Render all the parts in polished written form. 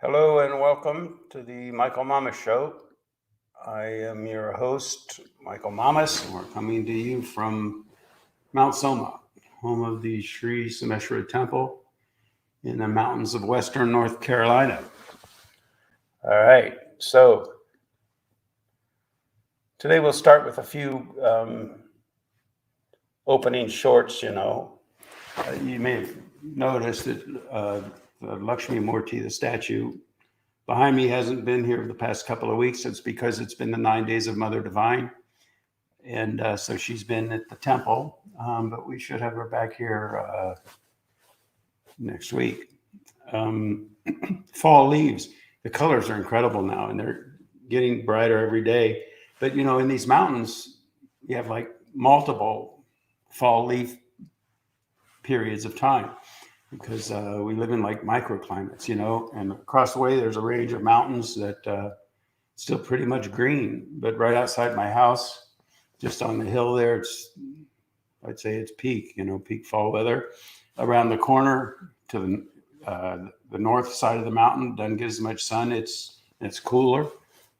Hello and welcome to the Michael Mamas Show. I am your host, Michael Mamas, and we're coming to you from Mount Soma, home of the Sri Someshwara Temple in the mountains of western North Carolina. All right, so today we'll start with a few opening shorts. You may have noticed that the Lakshmi Murti, the statue behind me, hasn't been here the past couple of weeks. It's because it's been the 9 days of Mother Divine. And so she's been at the temple, but we should have her back here next week. Fall leaves. The colors are incredible now, and they're getting brighter every day. But, in these mountains, you have like multiple fall leaf periods of time, because we live in like microclimates, and across the way there's a range of mountains that still pretty much green. But right outside my house, just on the hill there, I'd say it's peak fall weather. Around the corner to the north side of the mountain, doesn't get as much sun. It's cooler.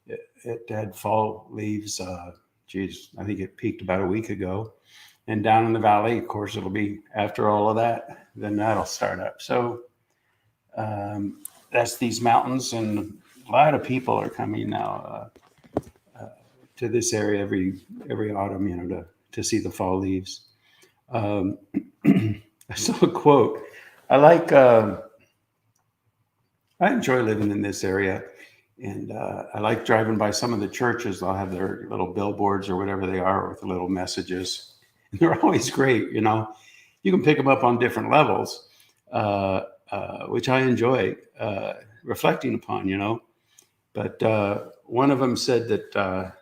It had fall leaves. I think it peaked about a week ago. And down in the valley, of course, it'll be after all of that, then that'll start up. So that's these mountains, and a lot of people are coming now to this area every autumn, to see the fall leaves. I saw a quote. I enjoy living in this area, and I like driving by some of the churches. They'll have their little billboards or whatever they are with the little messages. And they're always great. You can pick them up on different levels, which I enjoy reflecting upon, But one of them said that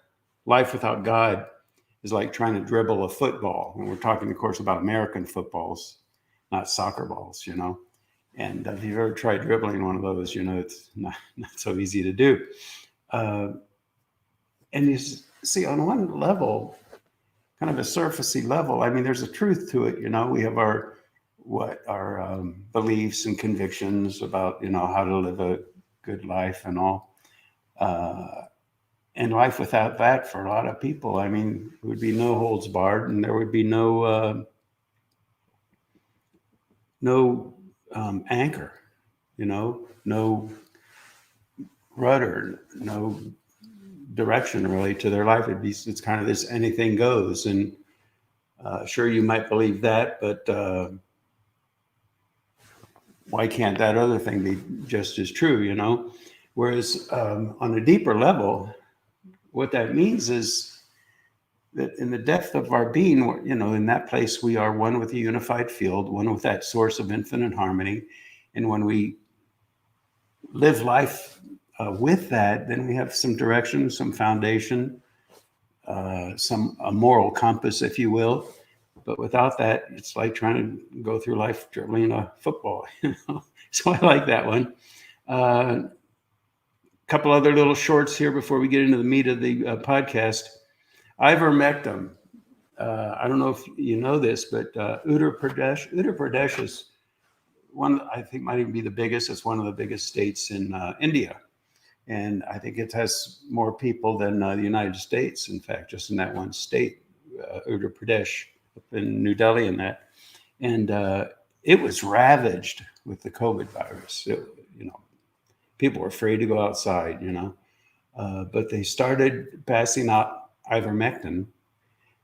life without God is like trying to dribble a football. And we're talking, of course, about American footballs, not soccer balls, And if you've ever tried dribbling one of those, it's not so easy to do. And you see, on one level, kind of a surfacey level, there's a truth to it. We have our beliefs and convictions about, how to live a good life and all. And life without that, for a lot of people, would be no holds barred, and there would be no anchor, no rudder, no direction really to their life. It's kind of this anything goes. And sure, you might believe that, but why can't that other thing be just as true, Whereas on a deeper level, what that means is that in the depth of our being, in that place, we are one with the unified field, one with that source of infinite harmony. And when we live life with that, then we have some direction, some foundation, a moral compass, if you will. But without that, it's like trying to go through life dribbling a football. So I like that one. Couple other little shorts here before we get into the meat of the podcast. Ivermectin. I don't know if you know this, but Uttar Pradesh is one, I think, might even be the biggest. It's one of the biggest states in India. And I think it has more people than the United States, in fact, just in that one state, Uttar Pradesh, up in New Delhi and that. And it was ravaged with the COVID virus. People were afraid to go outside, but they started passing out ivermectin.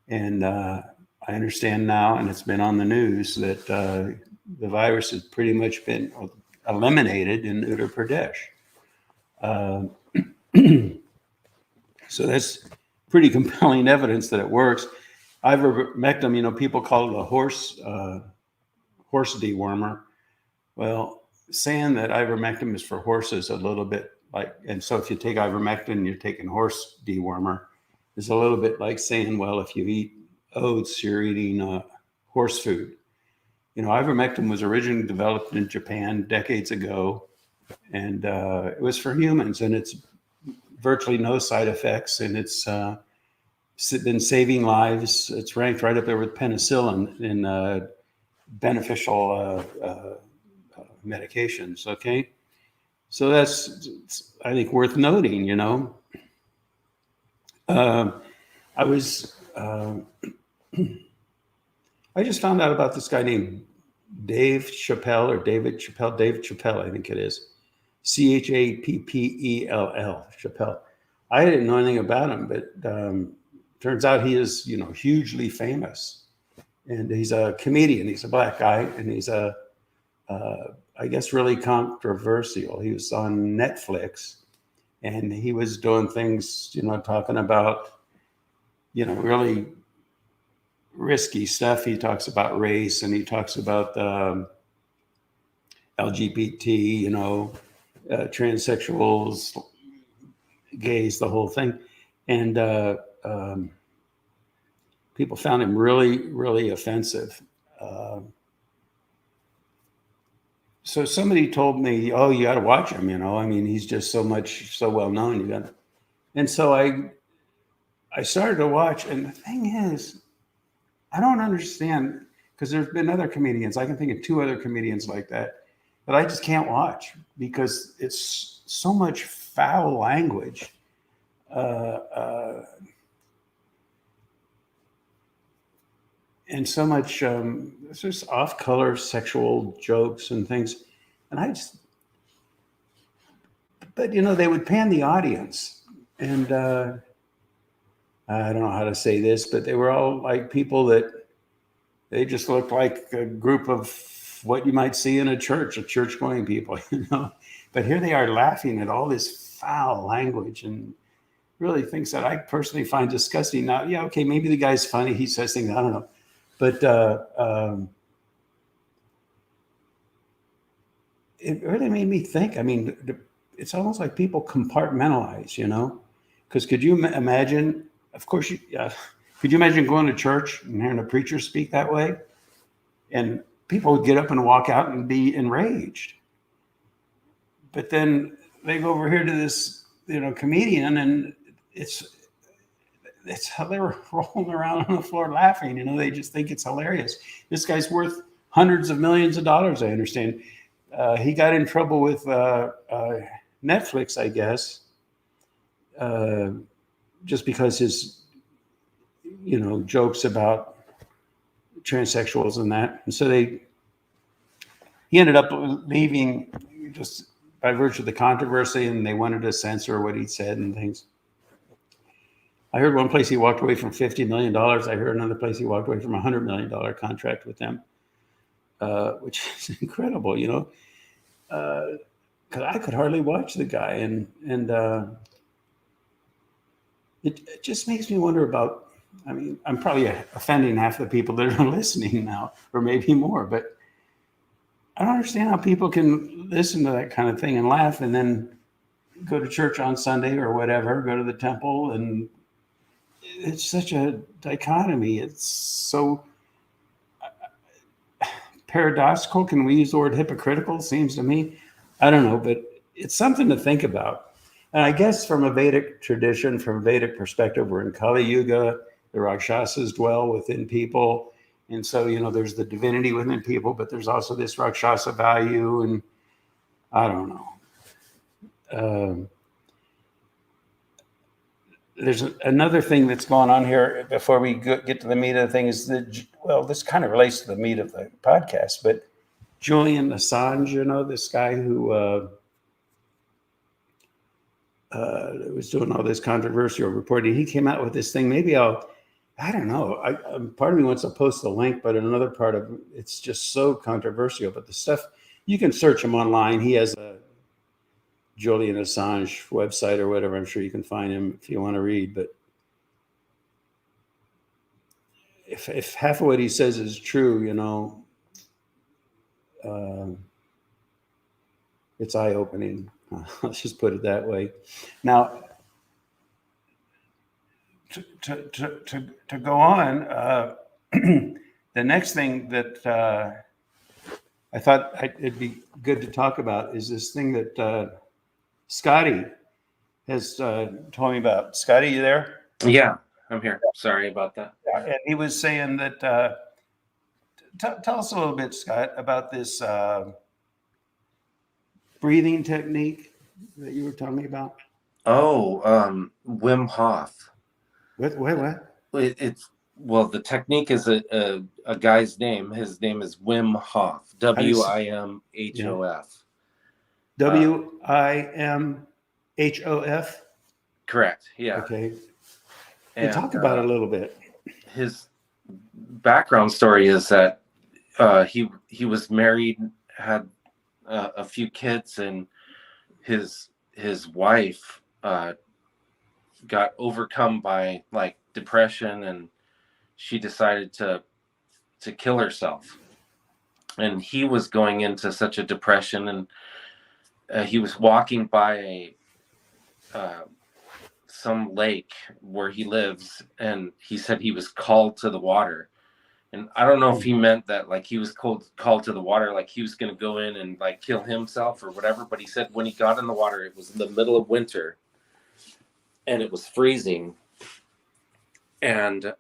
And I understand now, and it's been on the news, that the virus has pretty much been eliminated in Uttar Pradesh. So that's pretty compelling evidence that it works. Ivermectin, people call it a horse dewormer. Well, saying that ivermectin is for horses a little bit like, and so if you take ivermectin, you're taking horse dewormer, is a little bit like saying, well, if you eat oats, you're eating horse food. Ivermectin was originally developed in Japan decades ago, and it was for humans, and it's virtually no side effects, and it's been saving lives. It's ranked right up there with penicillin in beneficial medications. Okay, So that's, I think, worth noting, you know. I was, I just found out about this guy named Dave Chappelle, Dave Chappelle, I think it is. Chappell, Chappelle. I didn't know anything about him, but turns out he is, you know, hugely famous. And he's a comedian. He's a black guy, and he's I guess, really controversial. He was on Netflix, and he was doing things, you know, talking about, you know, really risky stuff. He talks about race, and he talks about LGBT, you know, transsexuals, gays, the whole thing. And people found him really, really offensive. So somebody told me, "Oh, you got to watch him." You know, I mean, he's just so well known. You got, and so I started to watch, and the thing is, I don't understand, because there's been other comedians. I can think of 2 other comedians like that I just can't watch, because it's so much foul language. And so much it's just off-color sexual jokes and things. And but you know, they would pan the audience, and I don't know how to say this, but they were all like people that they just looked like a group of what you might see in a church-going people, you know. But here they are laughing at all this foul language and really things that I personally find disgusting. Now, yeah, okay, maybe the guy's funny. He says things, I don't know. But it really made me think. I mean, it's almost like people compartmentalize, you know? Because could you imagine, of course, could you imagine going to church and hearing a preacher speak that way? And people would get up and walk out and be enraged. But then they go over here to this, you know, comedian, and it's how they were rolling around on the floor laughing. You know, they just think it's hilarious. This guy's worth hundreds of millions of dollars, I understand. He got in trouble with Netflix, I guess, just because his, you know, jokes about transsexuals and that. And so he ended up leaving just by virtue of the controversy, and they wanted to censor what he said and things. I heard one place he walked away from $50 million. I heard another place he walked away from a $100 million contract with them, which is incredible, you know, because I could hardly watch the guy. And it just makes me wonder about, I mean, I'm probably offending half the people that are listening now, or maybe more, but I don't understand how people can listen to that kind of thing and laugh, and then go to church on Sunday or whatever, go to the temple, and it's such a dichotomy. It's so paradoxical. Can we use the word hypocritical? Seems to me. I don't know, but it's something to think about. And I guess from a Vedic tradition, from a Vedic perspective, we're in Kali Yuga. The Rakshasas dwell within people. And so, you know, there's the divinity within people, but there's also this Rakshasa value. And I don't know. There's another thing that's going on here before we get to the meat of the thing is that, well, this kind of relates to the meat of the podcast, but Julian Assange, you know, this guy who was doing all this controversial reporting, he came out with this thing. Maybe I don't know. Part of me wants to post the link, but another part of it's just so controversial. But the stuff, you can search him online. He has a Julian Assange website or whatever. I'm sure you can find him if you want to read. But if half of what he says is true, you know, it's eye-opening. Let's just put it that way. Now, to go on, the next thing that I thought it'd be good to talk about is this thing that Scotty has told me about. Scotty, you there? Yeah, I'm here. Sorry about that. And he was saying that, tell us a little bit, Scott, about this breathing technique. that you were telling me about? Oh, Wim Hof. What? It's well, the technique is a guy's name. His name is Wim Hof. How do you s- yeah. Wimhof. Uh, Wimhof. Correct. Yeah. Okay. You And talk about it a little bit. his background story is that he was married, had a few kids, and his wife got overcome by like depression, and she decided to kill herself. And he was going into such a depression, and he was walking by uh, some lake where he lives, and he said he was called to the water. And I don't know if he meant that like he was called to the water, like he was going to go in and like kill himself or whatever. But he said when he got in the water, it was in the middle of winter and it was freezing. And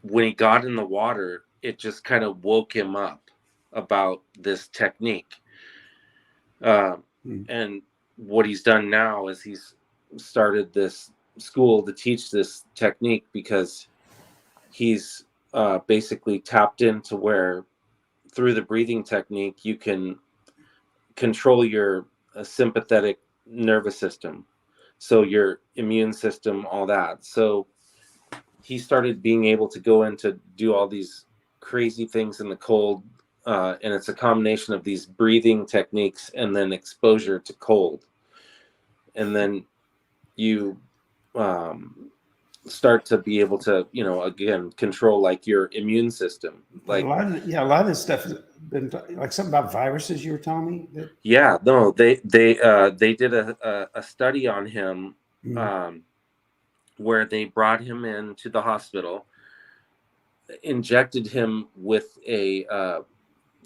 when he got in the water, it just kind of woke him up about this technique. And what he's done now is he's started this school to teach this technique because he's basically tapped into where through the breathing technique you can control your sympathetic nervous system, so your immune system, all that. So he started being able to go in to do all these crazy things in the cold, and it's a combination of these breathing techniques and then exposure to cold, and then you start to be able to, again, control like your immune system. A Like, lot of this stuff has been like something about viruses. You were telling me that. yeah, no, they did a study on him, Mm. um, where they brought him into the hospital, injected him with a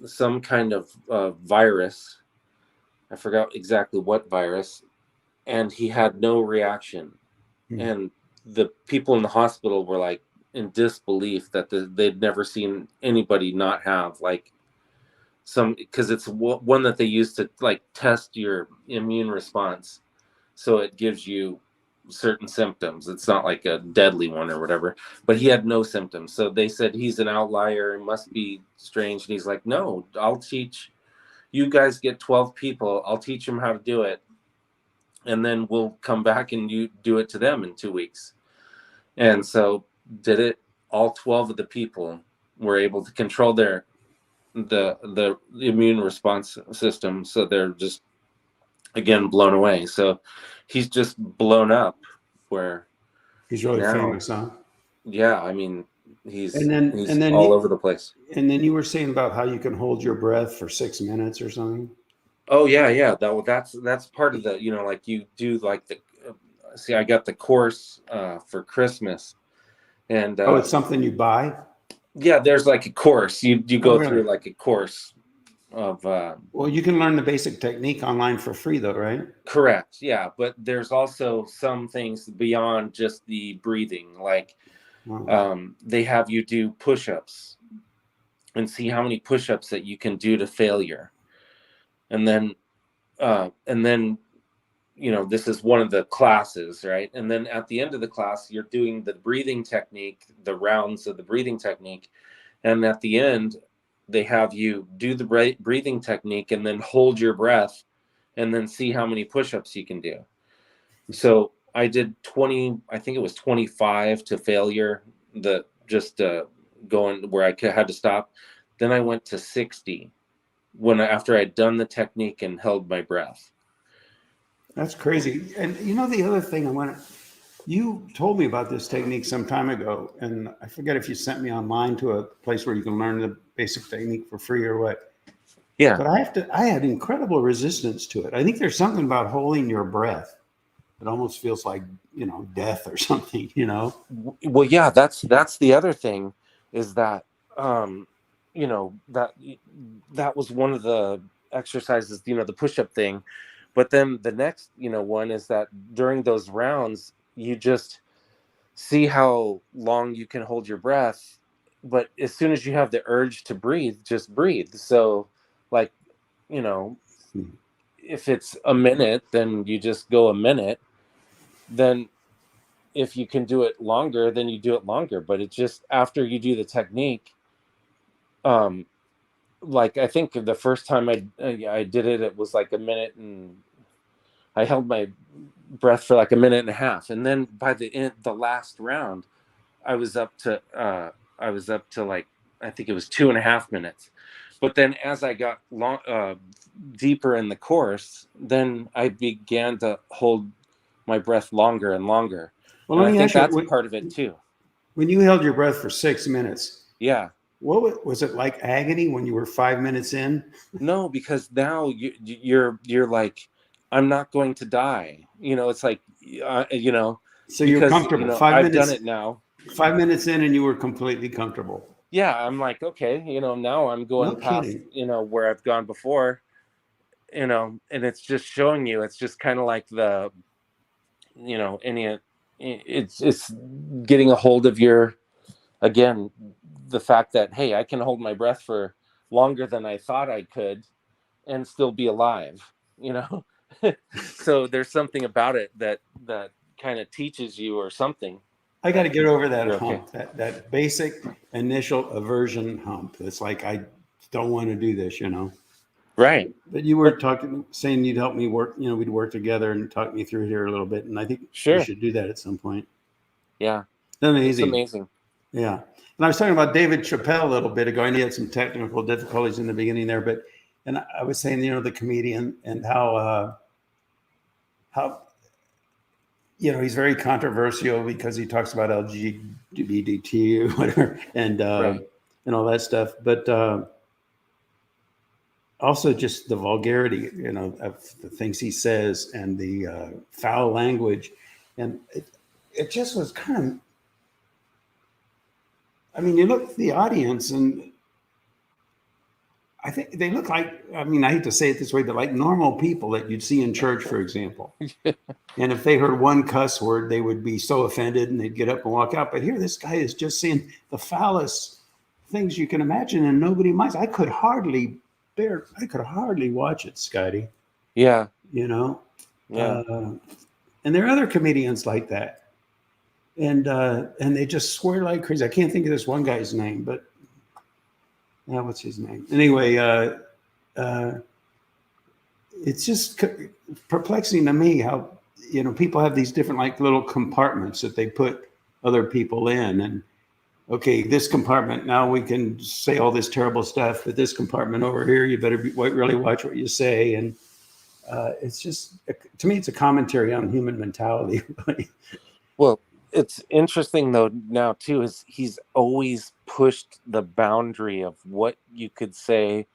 some kind of virus. I forgot exactly what virus, and he had no reaction. Mm. And the people in the hospital were like in disbelief that they'd never seen anybody not have like some, because it's one that they use to like test your immune response, so it gives you certain symptoms. It's not like a deadly one or whatever, but he had no symptoms. So they said he's an outlier, it must be strange. And he's like, no, I'll teach you guys, get 12 people, I'll teach them how to do it, and then we'll come back and you do it to them in 2 weeks. And so did it. All 12 of the people were able to control the immune response system, so they're just again blown away. So he's just blown up where He's really now, famous, huh? yeah, I mean, And he's then all over the place. you were saying about how you can hold your breath for 6 minutes or something. Oh yeah. That's part of the, like you do like the see, I got the course for Christmas, and Oh, it's something you buy. yeah, there's like a course, you Oh, go through really? like a course of Well, you can learn the basic technique online for free, though, right? correct, yeah, but there's also some things beyond just the breathing, like Wow. they have you do push-ups and see how many push-ups that you can do to failure, and then and then this is one of the classes, right? And then at the end of the class, you're doing the breathing technique, the rounds of the breathing technique. And at the end, they have you do the breathing technique and then hold your breath and then see how many push-ups you can do. So I did 20, I think it was 25 to failure, the just going where I had to stop. Then I went to 60 after I'd done the technique and held my breath. That's crazy. And the other thing you told me about this technique some time ago, and I forget if you sent me online to a place where you can learn the basic technique for free or what. Yeah. But I had incredible resistance to it. I think there's something about holding your breath. It almost feels like, death or something. Well, yeah, that's the other thing, is that um you know that that was one of the exercises, the push-up thing. But then the next one is that during those rounds you just see how long you can hold your breath, but as soon as you have the urge to breathe, just breathe. So like, you know if it's a minute, then you just go a minute. Then if you can do it longer, then you do it longer. But it's just after you do the technique, like I think the first time I did it, it was like a minute, and I held my breath for like a minute and a half, and then by the last round, I was up to like, I think it was 2.5 minutes. But then as I got deeper in the course, then I began to hold my breath longer and longer. Well, And let I me think ask you, that's part of it too. when you held your breath for 6 minutes, Yeah. what was it like agony when you were 5 minutes in? No, because now you're like, I'm not going to die. It's like, So you're because comfortable. I've done it now. 5 minutes in, and you were completely comfortable. Yeah, I'm like, okay, now I'm going No past, kidding. where I've gone before, and it's just showing you, it's just kind of like the, any, it's getting a hold of your, again, the fact that, hey, I can hold my breath for longer than I thought I could and still be alive, so there's something about it that kind of teaches you, or something. I got to get over that You're okay. hump, that basic initial aversion hump. It's like, I don't want to do this, Right. But you were saying you'd help me work, we'd work together and talk me through here a little bit. And I think we Sure. should do that at some point. Yeah. Amazing. It's amazing. Yeah. And I was talking about David Chappelle a little bit ago, and he had some technical difficulties in the beginning there, and I was saying, the comedian, and how he's very controversial because he talks about LGBT or whatever, and Right. and all that stuff, but also just the vulgarity, of the things he says, and the foul language, and it just was kind of. I mean, you look at the audience, and I think they look like, I hate to say it this way, but like normal people that you'd see in church, for example. And if they heard one cuss word, they would be so offended and they'd get up and walk out. But here, this guy is just saying the foulest things you can imagine, and nobody minds. I could hardly watch it, Scotty. Yeah. Yeah. And there are other comedians like that. And they just swear like crazy. I can't think of this one guy's name, but what's his name? Anyway, it's just perplexing to me how people have these different like little compartments that they put other people in, and okay, this compartment, now we can say all this terrible stuff, but this compartment over here, you better really watch what you say. And it's just, to me, it's a commentary on human mentality. Well, it's interesting though now too, is he's always pushed the boundary of what you could say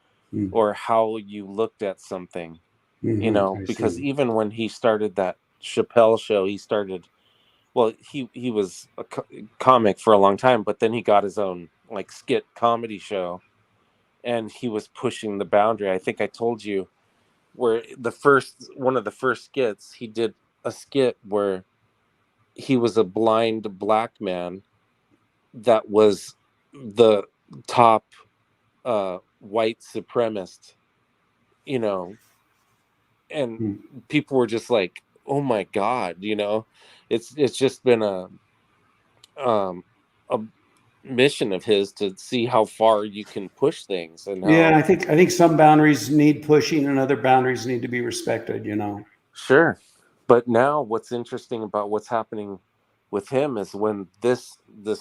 or how you looked at something. Because even when he started that Chappelle show, he was a comic for a long time, but then he got his own like skit comedy show, and he was pushing the boundary. I think I told you where one of the first skits, he did a skit where he was a blind black man that was the top white supremacist, and people were just like, oh my God, it's just been a mission of his to see how far you can push things. And I think some boundaries need pushing and other boundaries need to be respected. Sure. But now what's interesting about what's happening with him is when this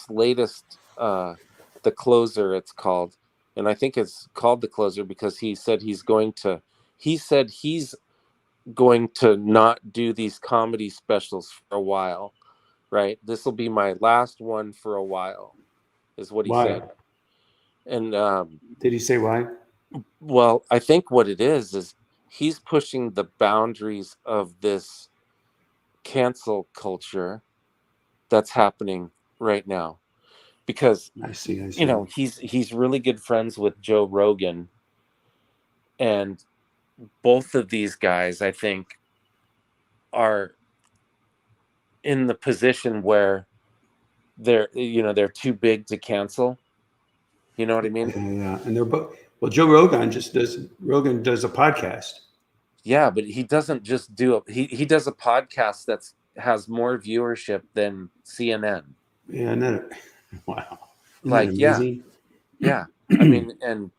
latest the closer, it's called, and I think it's called the closer because he said he's going to not do these comedy specials for a while, right? This will be my last one for a while, is what he said. And did he say why? Well, I think what it is he's pushing the boundaries of this cancel culture that's happening right now, because I see. he's really good friends with Joe Rogan, and both of these guys, I think, are in the position where they're too big to cancel. You know what I mean? Yeah. And they're both, well, Joe Rogan does a podcast. Yeah, but he doesn't just do he does a podcast that's has more viewership than CNN. Yeah, isn't that wow? Isn't that Like, yeah, amazing? yeah. I mean, and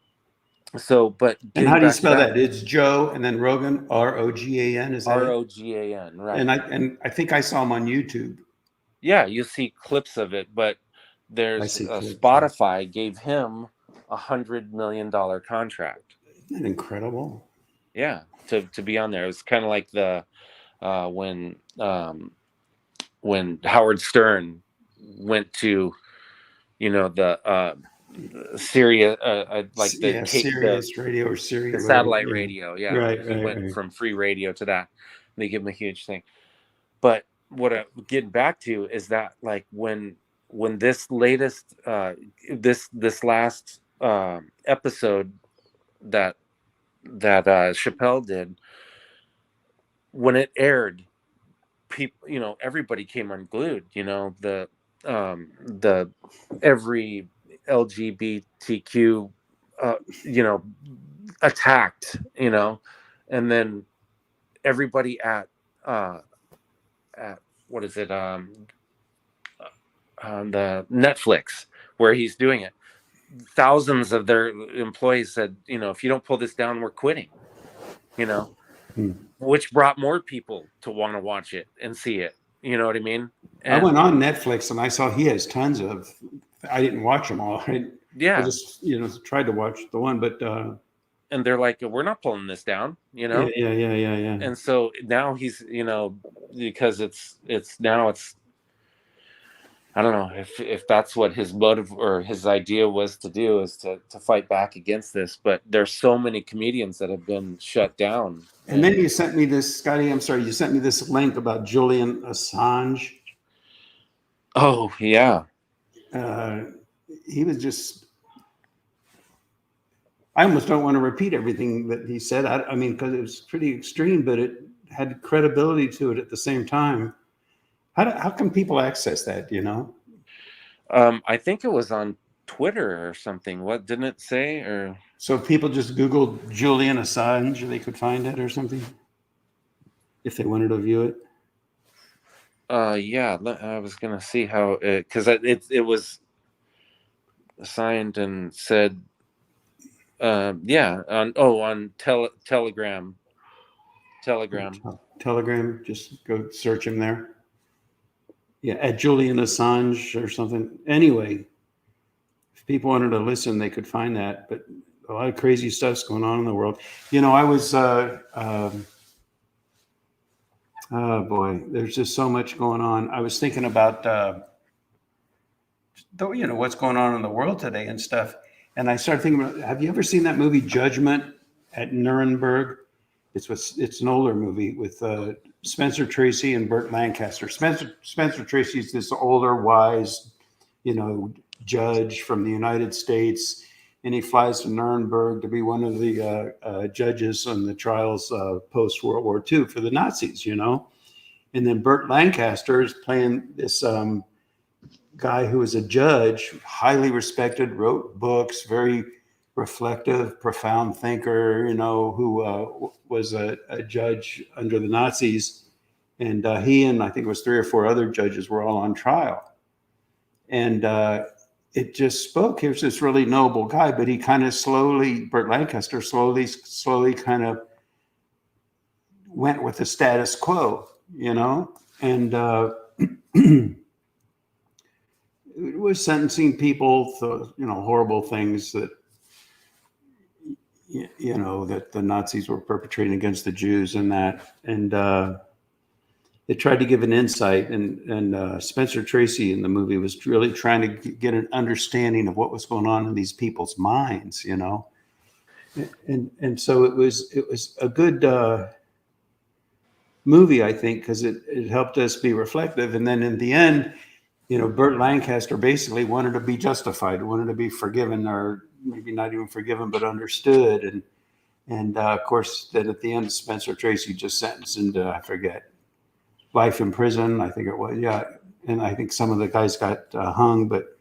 so, but And how getting do you back to spell that, that? It's Joe and then Rogan, Rogan. Is that it? Rogan, right? And I think I saw him on YouTube. Yeah, you see clips of it, but I there's see clips. Yeah. Spotify gave him $100 million contract. Isn't that incredible? Yeah, to be on there. It was kind of like the uh, when um, when Howard Stern went to the Syria, like Yeah, Sirius radio or Siri the or whatever. satellite Yeah. radio. Yeah, Right, he right, went right. from free radio to that. They give him a huge thing. But what I'm getting back to is that, like, when this latest this last episode that Chappelle did, when it aired, people, everybody came unglued. The every LGBTQ, uh, you know, attacked. And then everybody at what is it, on the Netflix where he's doing it. Thousands of their employees said, if you don't pull this down, we're quitting. You know, Hmm. which brought more people to want to watch it and see it. You know what I mean? I went And on Netflix and I saw he has tons of. I didn't watch them all. I yeah, just tried to watch the one, but and they're like, we're not pulling this down. yeah, yeah, yeah, yeah, yeah. And so now he's, because it's now it's I don't know if that's what his motive or his idea was to do, is to fight back against this. But there's so many comedians that have been shut down. And then you sent me this, Scotty. I'm sorry, you sent me this link about Julian Assange. Oh yeah, He was just. I almost don't want to repeat everything that he said. I mean, because it was pretty extreme, but it had credibility to it at the same time. How can people access that? I think it was on Twitter or something. What didn't it say? Or So if people just Googled Julian Assange, they could find it or something if they wanted to view it. yeah, I was gonna see how because it was signed and said, yeah, on Telegram. Telegram, just go search him there. Yeah, at Julian Assange or something. Anyway, if people wanted to listen, they could find that. But a lot of crazy stuff's going on in the world. I was, oh boy, there's just so much going on. I was thinking about, what's going on in the world today and stuff. And I started thinking about, have you ever seen that movie Judgment at Nuremberg? It's an older movie with Spencer Tracy and Burt Lancaster. Spencer Tracy's this older, wise, judge from the United States, and he flies to Nuremberg to be one of the judges on the trials post World War II for the Nazis. And then Burt Lancaster is playing this guy who was a judge, highly respected, wrote books, very reflective, profound thinker, who was a judge under the Nazis. And he and I think it was 3 or 4 other judges were all on trial. And it just spoke. He was this really noble guy, but he kind of Burt Lancaster slowly kind of went with the status quo, and it was sentencing people to, horrible things that that the Nazis were perpetrating against the Jews and that. And it tried to give an insight. And Spencer Tracy in the movie was really trying to get an understanding of what was going on in these people's minds, And so it was a good movie, I think, because it helped us be reflective. And then in the end, Burt Lancaster basically wanted to be justified, wanted to be forgiven, or maybe not even forgiven, but understood. And of course, that at the end, Spencer Tracy just sentenced into, I forget, life in prison, I think it was. Yeah. And I think some of the guys got hung, but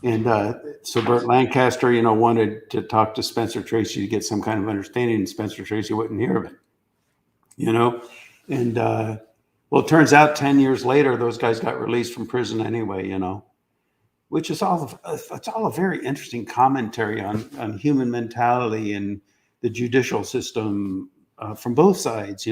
And so Burt Lancaster, wanted to talk to Spencer Tracy to get some kind of understanding, and Spencer Tracy wouldn't hear of it, And well, it turns out 10 years later, those guys got released from prison anyway, which is it's all a very interesting commentary on human mentality and the judicial system from both sides,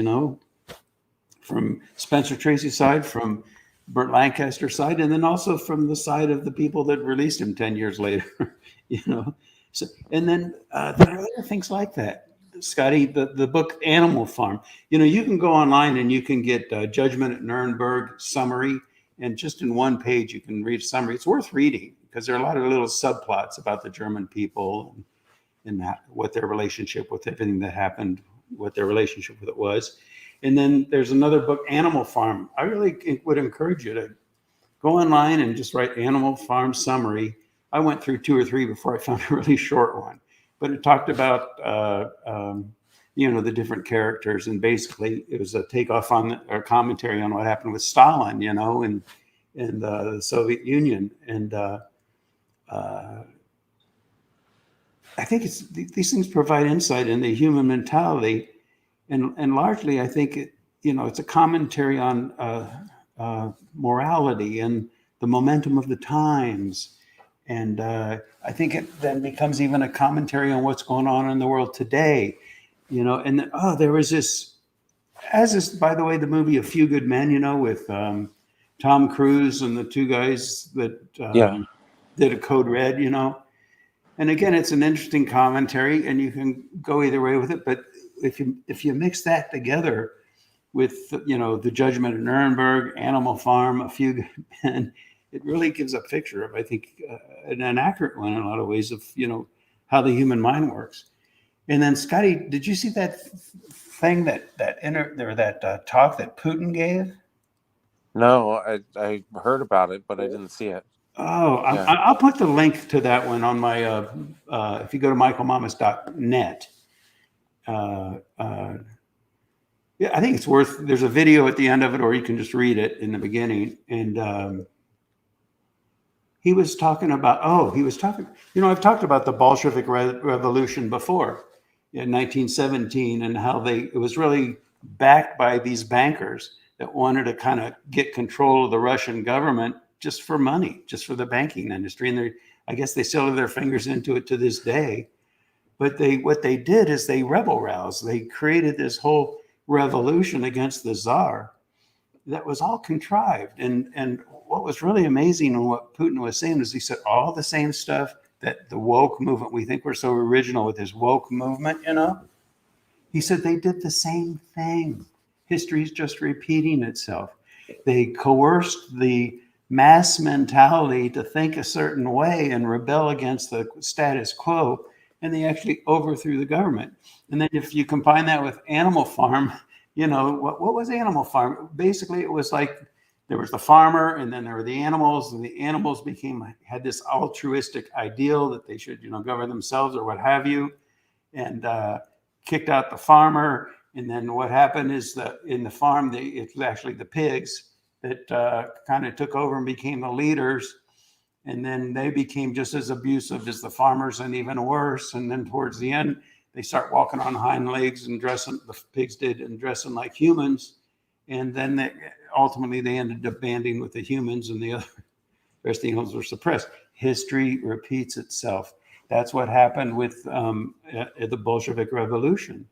from Spencer Tracy's side, from Burt Lancaster's side, and then also from the side of the people that released him 10 years later, So, and then there are other things like that. Scotty, the book Animal Farm, you can go online and you can get Judgment at Nuremberg summary, and just in one page you can read a summary. It's worth reading because there are a lot of little subplots about the German people and that, what their relationship with everything that happened, what their relationship with it was. And then there's another book, Animal Farm. I really would encourage you to go online and just write Animal Farm summary. I went through 2 or 3 before I found a really short one, but it talked about the different characters, and basically it was a takeoff on or commentary on what happened with Stalin, and the Soviet Union, and I think these things provide insight into human mentality, and largely I think it's a commentary on morality and the momentum of the times. And I think it then becomes even a commentary on what's going on in the world today, And then, there was this, by the way, the movie A Few Good Men, with Tom Cruise and the 2 guys that did a Code Red, And again, it's an interesting commentary, and you can go either way with it. But if you mix that together with the Judgment at Nuremberg, Animal Farm, A Few Good Men, it really gives a picture of, I think, an accurate one in a lot of ways of, how the human mind works. And then, Scotty, did you see that thing that talk that Putin gave? No, I heard about it, but I didn't see it. Oh, yeah. I'll put the link to that one on my, if you go to michaelmamas.net. Yeah, I think it's there's a video at the end of it, or you can just read it in the beginning. And he was talking about, I've talked about the Bolshevik Revolution before in 1917, and how it was really backed by these bankers that wanted to kind of get control of the Russian government just for money, just for the banking industry. And I guess they still have their fingers into it to this day. But what they did is they rebel roused. They created this whole revolution against the Tsar that was all contrived. And what was really amazing and what Putin was saying is he said all the same stuff that the woke movement, we think we're so original with this woke movement, He said they did the same thing. History's just repeating itself. They coerced the mass mentality to think a certain way and rebel against the status quo, and they actually overthrew the government. And then if you combine that with Animal Farm, what was Animal Farm? Basically, it was like there was the farmer, and then there were the animals, and the animals had this altruistic ideal that they should, govern themselves or what have you, and kicked out the farmer. And then what happened is that in the farm, it was actually the pigs that kind of took over and became the leaders. And then they became just as abusive as the farmers, and even worse. And then towards the end, they start walking on hind legs and the pigs did, and dressing like humans. And then ultimately they ended up banding with the humans, and the rest of the animals were suppressed. History repeats itself. That's what happened with the Bolshevik Revolution,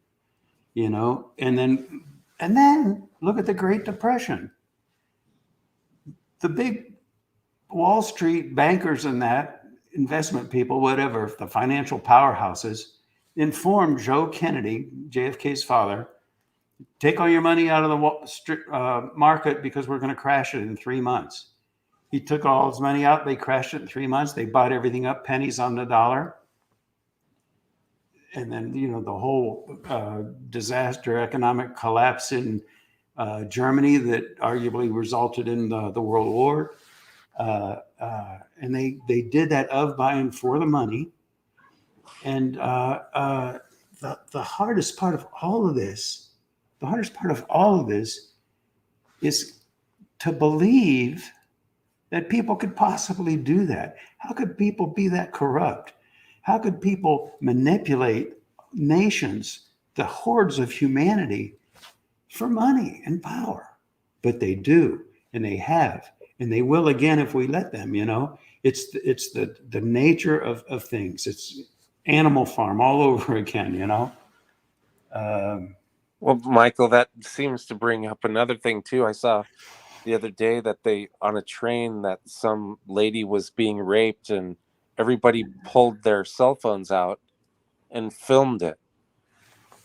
And then look at the Great Depression. The big Wall Street bankers and that investment people, whatever, the financial powerhouses, informed Joe Kennedy, JFK's father, take all your money out of the market because we're going to crash it in 3 months. He took all his money out. They crashed it in 3 months. They bought everything up, pennies on the dollar. And then, the whole disaster, economic collapse in Germany that arguably resulted in the World War. And they did that of, by, and for the money. And the hardest part of all of this, is to believe that people could possibly do that. How could people be that corrupt? How could people manipulate nations, the hordes of humanity, for money and power? But they do, and they have, and they will again if we let them. It's the nature of things. It's Animal Farm all over again. Well, Michael, that seems to bring up another thing too. I saw the other day that on a train, that some lady was being raped, and everybody pulled their cell phones out and filmed it.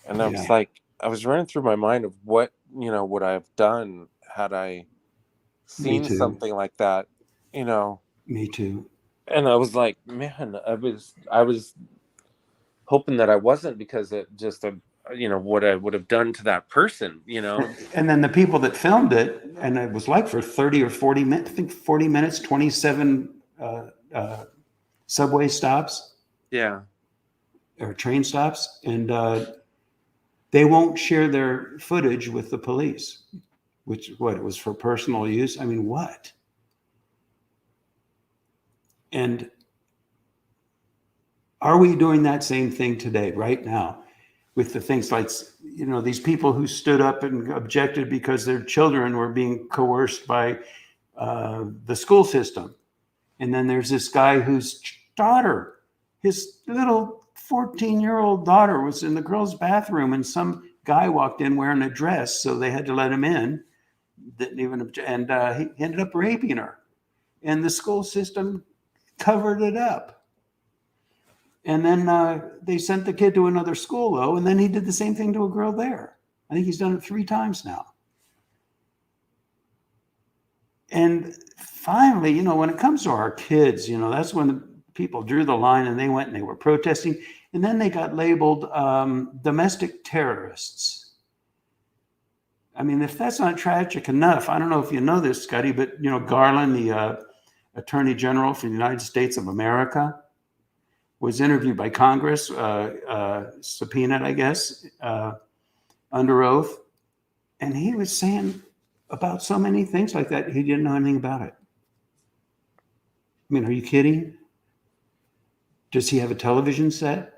And I was Yeah. like, I was running through my mind of what would I have done had I Me seen too. something like that, Me too. and I was like, man, I was hoping that I wasn't, because it just what I would have done to that person. And then the people that filmed it, and it was like for 30 or 40 minutes, I think 40 minutes, 27 subway stops Yeah. or train stops, and they won't share their footage with the police, which what it was for personal use. I mean, what? And are we doing that same thing today, right now, with the things like, these people who stood up and objected because their children were being coerced by the school system? And then there's this guy whose daughter, his little 14-year-old daughter, was in the girls' bathroom, and some guy walked in wearing a dress, so they had to let him in. Didn't even object, and he ended up raping her, and the school system covered it up. And then they sent the kid to another school, though, and then he did the same thing to a girl there. I think he's done it 3 times now. And finally, when it comes to our kids, that's when the people drew the line, and they went and they were protesting. And then they got labeled domestic terrorists. I mean, if that's not tragic enough, I don't know if you know this, Scotty, but, Garland, the Attorney General for the United States of America, was interviewed by Congress, subpoenaed, I guess, under oath. And he was saying about so many things like that, he didn't know anything about it. I mean, are you kidding? Does he have a television set?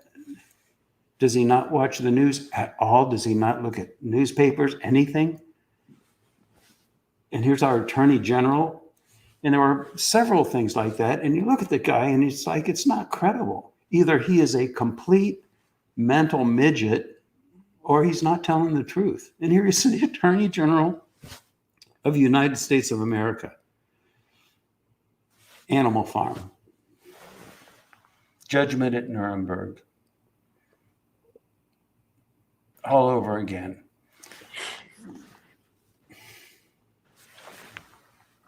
Does he not watch the news at all? Does he not look at newspapers, anything? And here's our Attorney General. And there were several things like that. And you look at the guy, and it's like, it's not credible. Either he is a complete mental midget, or he's not telling the truth. And here is the Attorney General of the United States of America. Animal Farm. Judgment at Nuremberg. All over again.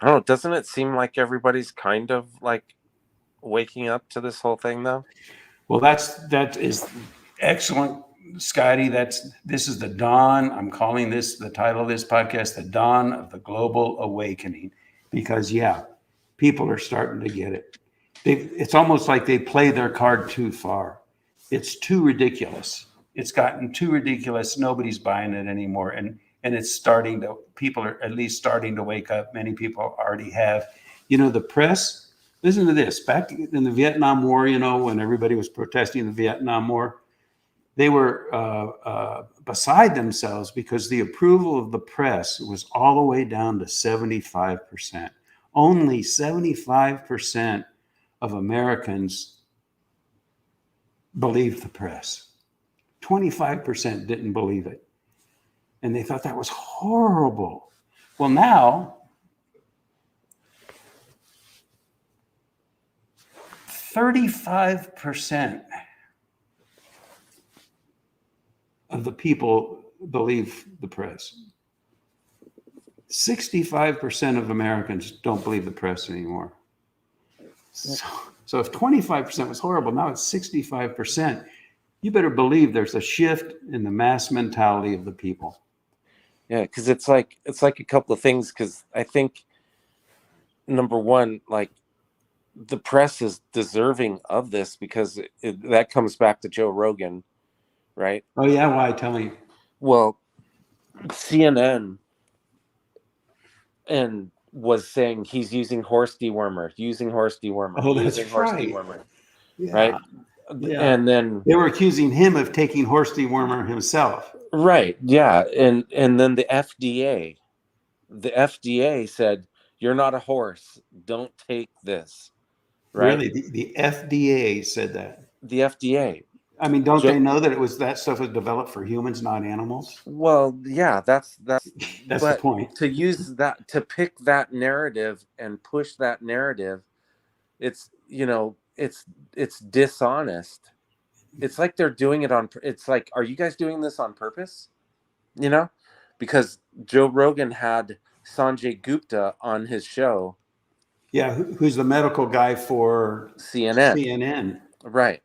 I don't know. Doesn't it seem like everybody's kind of like waking up to this whole thing, though? Well, that is excellent, Scotty. This is the dawn. I'm calling this, the title of this podcast, The Dawn of the Global Awakening, because people are starting to get it. It's almost like they play their card too far. It's too ridiculous. It's gotten too ridiculous. Nobody's buying it anymore. And it's people are at least starting to wake up. Many people already have. The press, listen to this. Back in the Vietnam War, when everybody was protesting the Vietnam War, they were beside themselves because the approval of the press was all the way down to 75%. Only 75% of Americans believed the press. 25% didn't believe it. And they thought that was horrible. Well, now, 35% of the people believe the press. 65% of Americans don't believe the press anymore. So if 25% was horrible, now it's 65%. You better believe there's a shift in the mass mentality of the people. Yeah, because it's like a couple of things. Because I think, number one, like, the press is deserving of this, because that comes back to Joe Rogan, right? Oh yeah, why? Tell me. Well, CNN and was saying he's using horse dewormer, Oh, using that's horse right. dewormer, Yeah. right? Yeah. And then They were accusing him of taking horse dewormer himself. right, yeah, and then the FDA said, you're not a horse, don't take this, right? Really, the FDA said that. The FDA. I mean, don't they Joe, know that that stuff was developed for humans, not animals? well, yeah, that's That's the but point. to use that, to pick that narrative and push that narrative, it's, it's dishonest. It's like they're doing it on, it's like, are you guys doing this on purpose? You know, because Joe Rogan had Sanjay Gupta on his show, Yeah, who's the medical guy for CNN, CNN? right?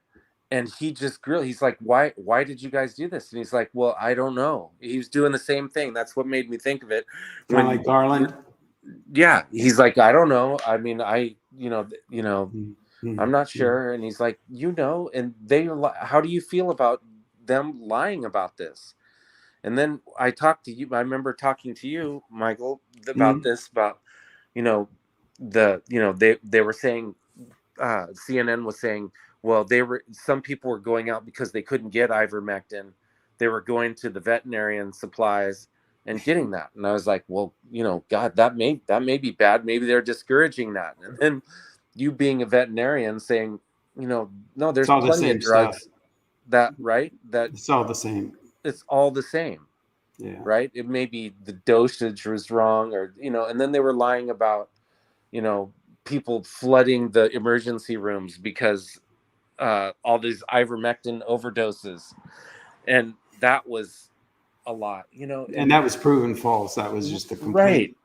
And he just grilled. He's like, why did you guys do this? And he's like, well, I don't know. He was doing the same thing. That's what made me think of it. Kind of like Garland. Yeah, he's like, I don't know. I mean, I'm not Mm-hmm. sure. And he's like, and how do you feel about them lying about this? And then I talked to you. I remember talking to you, Michael, about Mm-hmm. this, about, they were saying, CNN was saying, well, some people were going out because they couldn't get ivermectin. They were going to the veterinarian supplies and getting that. And I was like, well, God, that may be bad. Maybe they're discouraging that. And then you being a veterinarian saying, no, It's there's all the plenty of same stuff. drugs that, right, that It's all the same. it's all the same. Yeah. Right. It may be the dosage was wrong, or, and then they were lying about, people flooding the emergency rooms because all these ivermectin overdoses. And that was a lot, And and that was proven false. That was just a complete. right.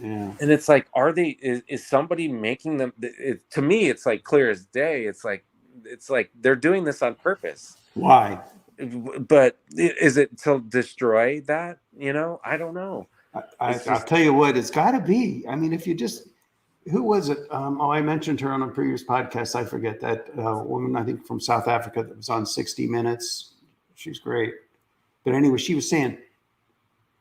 Yeah. And it's like, is somebody making them? To me, it's like clear as day. It's like they're doing this on purpose. Why? But is it to destroy that? I don't know. It's I'll just tell you what, it's got to be. I mean, if you just, who was it? I mentioned her on a previous podcast. I forget that woman, I think from South Africa, that was on 60 Minutes. She's great. But anyway, she was saying,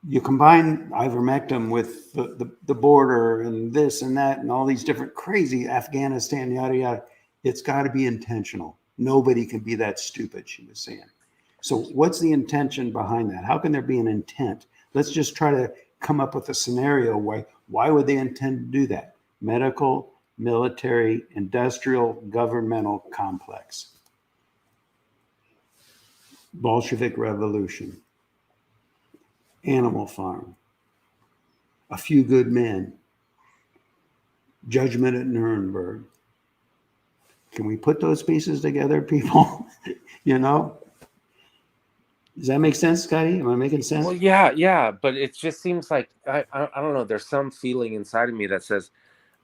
you combine ivermectin with the border and this and that and all these different crazy Afghanistan, yada, yada. It's got to be intentional. Nobody can be that stupid, she was saying. So what's the intention behind that? How can there be an intent? Let's just try to come up with a scenario. Why would they intend to do that? Medical, military, industrial, governmental complex. Bolshevik Revolution. Animal Farm. A Few Good Men. Judgment at Nuremberg. Can we put those pieces together, people? Does that make sense, Scotty? Am I making sense? well, yeah, but it just seems like I don't know. There's some feeling inside of me that says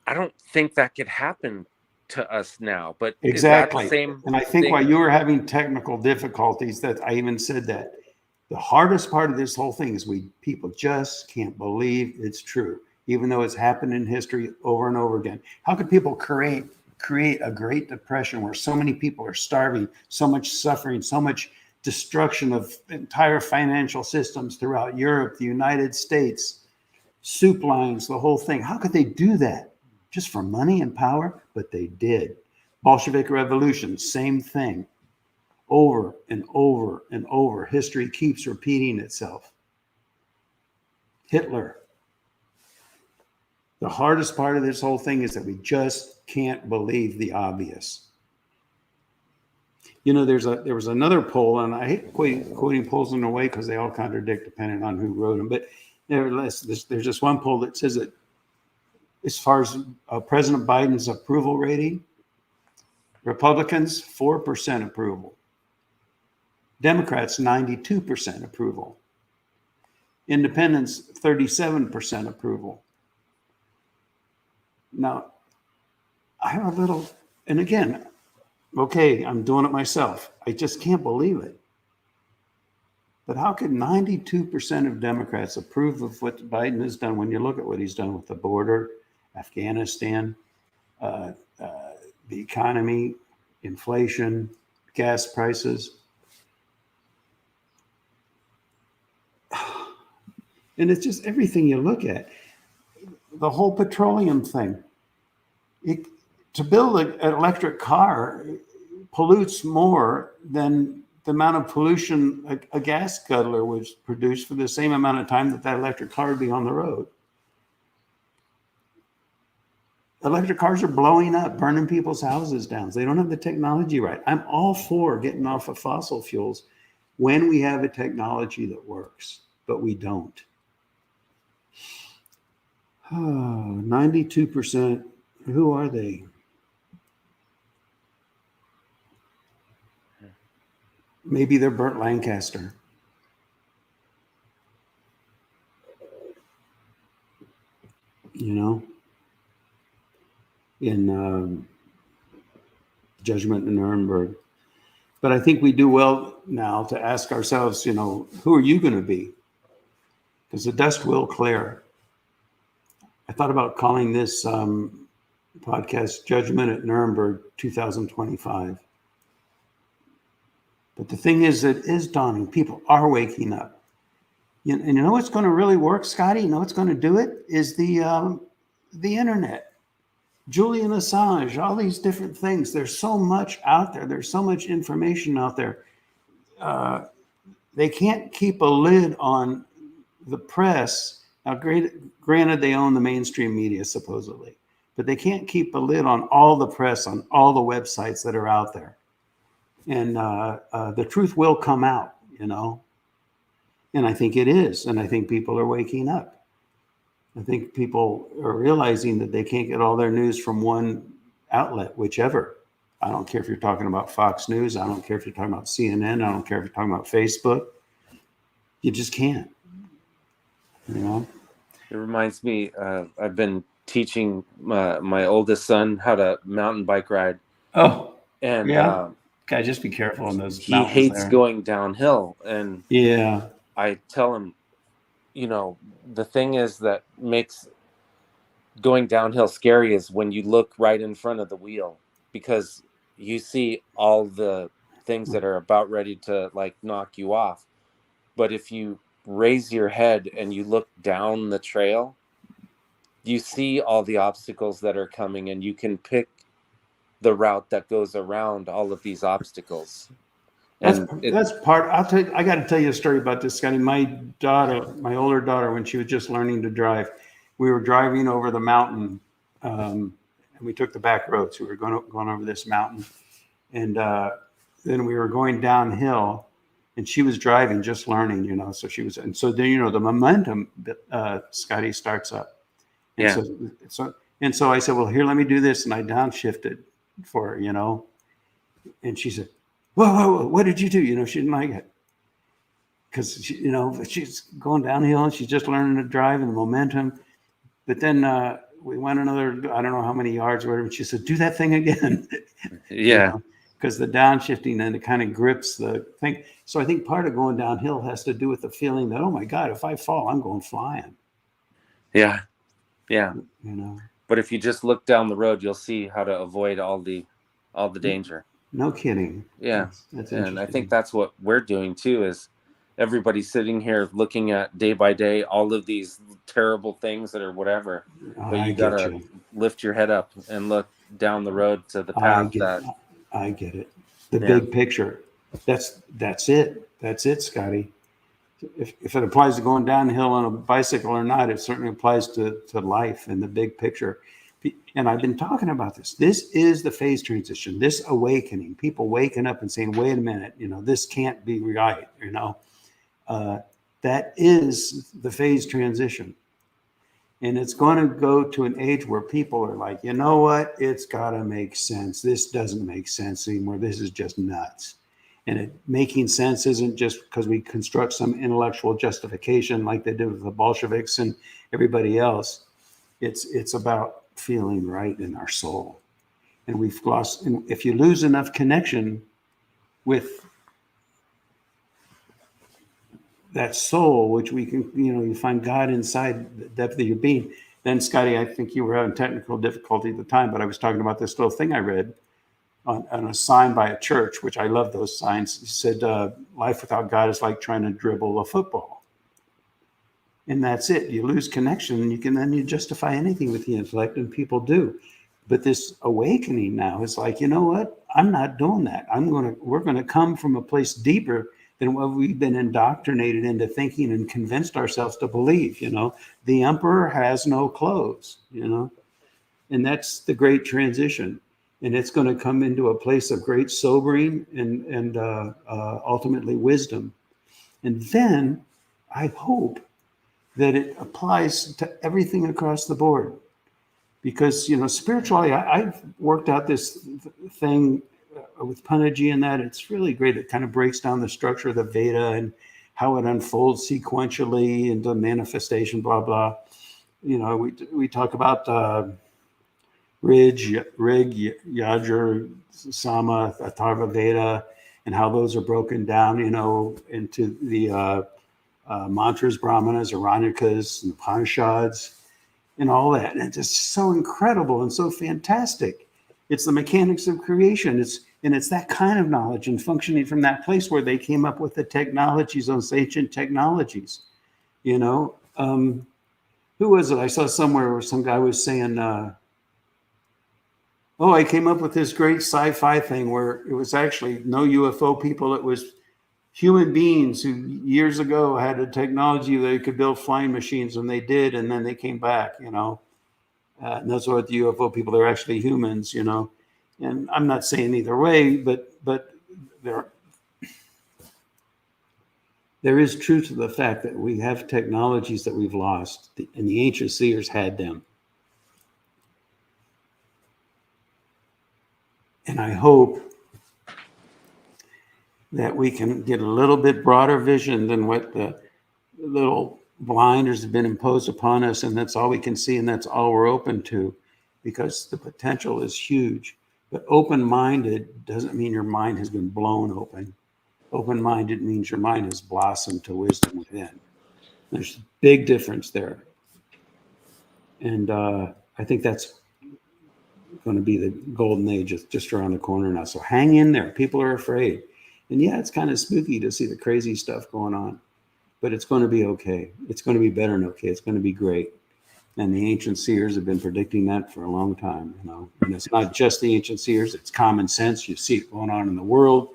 I don't think that could happen to us now. But is that the Exactly. same And I think thing? while you were having technical difficulties, that I even said that the hardest part of this whole thing is people just can't believe it's true, even though it's happened in history over and over again. How could people create a Great Depression where so many people are starving, so much suffering, so much destruction of entire financial systems throughout Europe, the United States, soup lines, the whole thing? How could they do that? Just for money and power? But they did. Bolshevik Revolution, same thing. Over and over and over. History keeps repeating itself. Hitler. The hardest part of this whole thing is that we just can't believe the obvious. There was another poll, and I hate quoting polls in a way because they all contradict depending on who wrote them. But nevertheless, there's just one poll that says that as far as President Biden's approval rating, Republicans 4% approval, Democrats 92% approval, Independents 37% approval. Now, I have a little, and again, okay, I'm doing it myself. I just can't believe it. But how could 92% of Democrats approve of what Biden has done when you look at what he's done with the border, Afghanistan, the economy, inflation, gas prices? And it's just everything you look at. the whole petroleum thing. To build an electric car pollutes more than the amount of pollution a gas guzzler would produce for the same amount of time that electric car would be on the road. Electric cars are blowing up, burning people's houses down. They don't have the technology right. I'm all for getting off of fossil fuels when we have a technology that works, but we don't. 92%. Who are they? Maybe they're Burt Lancaster. You know, in Judgment in Nuremberg. But I think we do well now to ask ourselves, who are you going to be? Because the dust will clear. I thought about calling this podcast Judgment at Nuremberg 2025. But the thing is, it is dawning. People are waking up. And you know what's going to really work, Scotty? You know what's going to do it? Is the internet. Julian Assange, all these different things. There's so much out there. There's so much information out there. They can't keep a lid on the press. Now, granted, they own the mainstream media, supposedly. But they can't keep a lid on all the press, on all the websites that are out there. And the truth will come out, And I think it is. And I think people are waking up. I think people are realizing that they can't get all their news from one outlet, whichever. I don't care if you're talking about Fox News. I don't care if you're talking about CNN. I don't care if you're talking about Facebook. You just can't. It reminds me, I've been teaching my oldest son how to mountain bike ride. Oh, and yeah. God, just be careful on those. He hates going downhill, and yeah, I tell him, the thing is that makes going downhill scary is when you look right in front of the wheel, because you see all the things that are about ready to knock you off. But if you raise your head and you look down the trail, you see all the obstacles that are coming, and you can pick the route that goes around all of these obstacles. And that's part. I got to tell you a story about this, Scotty. My older daughter, when she was just learning to drive, we were driving over the mountain, and we took the back roads. We were going over this mountain, and then we were going downhill, and she was driving, just learning, So she was, and so then the momentum, Scotty, starts up. And so I said, well, here, let me do this, and I downshifted for her, and she said, whoa, what did you do? She didn't like it because she's going downhill and she's just learning to drive and the momentum. But then we went another, I don't know how many yards or whatever. And she said, do that thing again. Yeah. Because the downshifting, then it kind of grips the thing. So I think part of going downhill has to do with the feeling that, oh my God, if I fall, I'm going flying. Yeah. Yeah. But if you just look down the road, you'll see how to avoid all the danger. No kidding. Yeah. That's and I think that's what we're doing too, is everybody's sitting here looking at day by day all of these terrible things that are whatever. But you gotta lift your head up and look down the road to the path I get it. The big picture. That's it. That's it, Scotty. If it applies to going downhill on a bicycle or not, it certainly applies to life and the big picture. And I've been talking about this. This is the phase transition, this awakening, people waking up and saying, wait a minute, this can't be right. That is the phase transition. And it's going to go to an age where people are like, you know what? It's got to make sense. This doesn't make sense anymore. This is just nuts. And making sense isn't just because we construct some intellectual justification like they did with the Bolsheviks and everybody else. It's about feeling right in our soul. And we've lost, and if you lose enough connection with that soul, which we can, you find God inside the depth of your being. Then, Scotty, I think you were having technical difficulty at the time, but I was talking about this little thing I read on a sign by a church, which I love those signs. It said, life without God is like trying to dribble a football. And that's it. You lose connection, and you justify anything with the intellect, and people do. But this awakening now is like, you know what? I'm not doing that. We're gonna come from a place deeper than what we've been indoctrinated into thinking and convinced ourselves to believe. The emperor has no clothes, and that's the great transition. And it's going to come into a place of great sobering and ultimately wisdom. And then I hope that it applies to everything across the board. Because, spirituality, I've worked out this thing with Panaji and that. It's really great. It kind of breaks down the structure of the Veda and how it unfolds sequentially into manifestation, blah, blah. We talk about Rig, Yajur, Sama, Atharva Veda, and how those are broken down, into the mantras, brahmanas, Aranyakas, and Upanishads, and all that. And it's just so incredible and so fantastic. It's the mechanics of creation. It's that kind of knowledge and functioning from that place where they came up with the technologies, those ancient technologies. Who was it? I saw somewhere where some guy was saying, I came up with this great sci-fi thing where it was actually no UFO people. It was human beings who years ago had a technology that they could build flying machines, and they did, and then they came back, and that's what the UFO people, they're actually humans, and I'm not saying either way, but there is truth to the fact that we have technologies that we've lost, and the ancient seers had them. And I hope that we can get a little bit broader vision than what the little blinders have been imposed upon us, and that's all we can see, and that's all we're open to, because the potential is huge. But open-minded doesn't mean your mind has been blown open. Open-minded means your mind has blossomed to wisdom within. There's a big difference there. And I think that's going to be the golden age just around the corner now. So hang in there. People are afraid. And yeah, it's kind of spooky to see the crazy stuff going on, but it's going to be okay. It's going to be better than okay. It's going to be great. And the ancient seers have been predicting that for a long time, and it's not just the ancient seers, it's common sense. You see it going on in the world.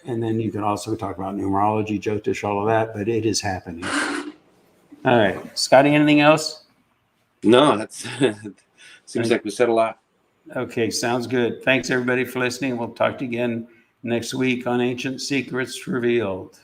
And then you can also talk about numerology, Jyotish, all of that, but it is happening. All right. Scotty, anything else? No, that's seems like we said a lot. Okay, sounds good. Thanks everybody for listening. We'll talk to you again next week on Ancient Secrets Revealed.